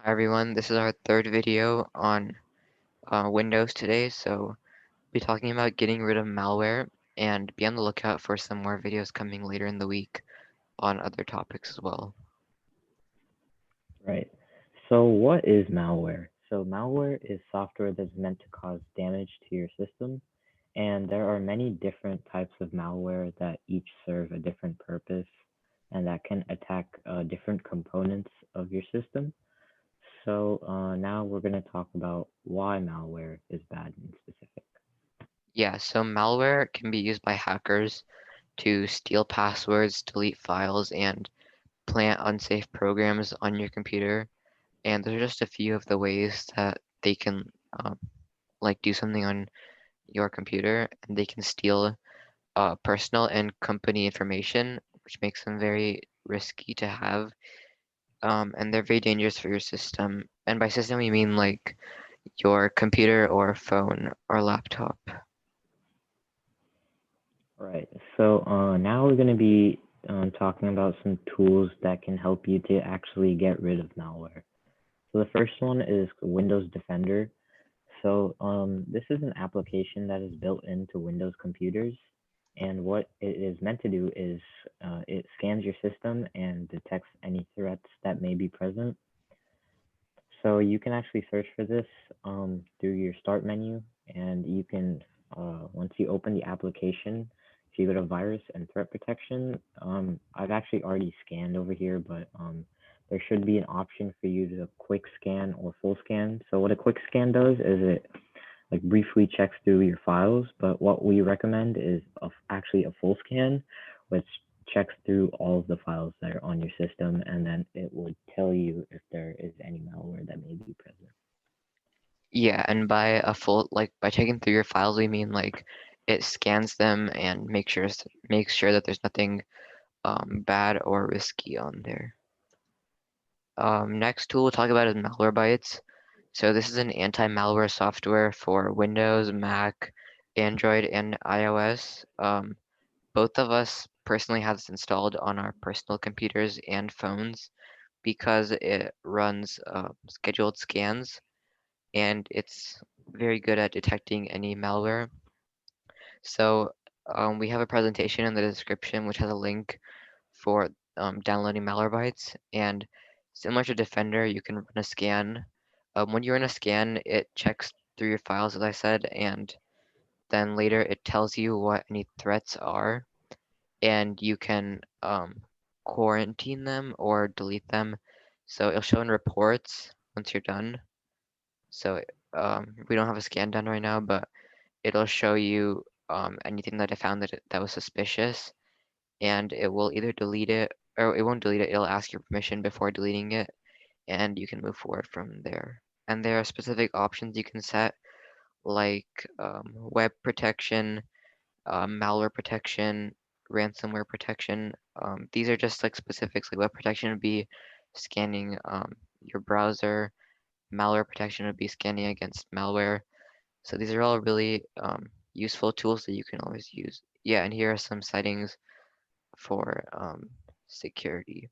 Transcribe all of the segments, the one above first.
Hi everyone, this is our third video on Windows today, so we'll be talking about getting rid of malware and be on the lookout for some more videos coming later in the week on other topics as well. Right. So what is malware? So malware is software that's meant to cause damage to your system, and there are many different types of malware that each serve a different purpose and that can attack different components of your system. So now we're going to talk about why malware is bad in specific. Yeah, so malware can be used by hackers to steal passwords, delete files, and plant unsafe programs on your computer. And those are just a few of the ways that they can do something on your computer, and they can steal personal and company information, which makes them very risky to have. And they're very dangerous for your system. And by system, we mean like your computer or phone or laptop. Right. So now we're going to be talking about some tools that can help you to actually get rid of malware. So the first one is Windows Defender. So this is an application that is built into Windows computers. And what it is meant to do is it scans your system and detects any threats that may be present. So you can actually search for this through your start menu, and you can, once you open the application, if you go to virus and threat protection, I've actually already scanned over here, but there should be an option for you to quick scan or full scan. So what a quick scan does is it like briefly checks through your files, but what we recommend is actually a full scan, which checks through all of the files that are on your system, and then it would tell you if there is any malware that may be present. Yeah, and by a full by checking through your files, we mean like it scans them and makes sure that there's nothing bad or risky on there. Next tool we'll talk about is Malwarebytes. So this is an anti-malware software for Windows, Mac, Android, and iOS. Both of us personally have this installed on our personal computers and phones because it runs scheduled scans and it's very good at detecting any malware. So we have a presentation in the description which has a link for downloading Malwarebytes, and similar to Defender, you can run a scan. When you run a scan, it checks through your files, as I said, and then later it tells you what any threats are, and you can quarantine them or delete them. So it'll show in reports once you're done. So we don't have a scan done right now, but it'll show you anything that I found that was suspicious, and it will either delete it or it won't delete it. It'll ask your permission before deleting it, and you can move forward from there. And there are specific options you can set, like web protection, malware protection, ransomware protection. These are just like specifics. Like web protection would be scanning your browser. Malware protection would be scanning against malware. So these are all really useful tools that you can always use. Yeah, and here are some settings for security.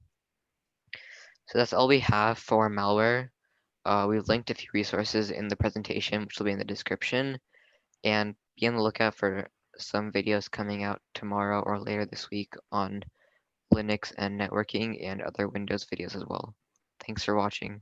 So that's all we have for malware. We've linked a few resources in the presentation, which will be in the description, and be on the lookout for some videos coming out tomorrow or later this week on Linux and networking and other Windows videos as well. Thanks for watching.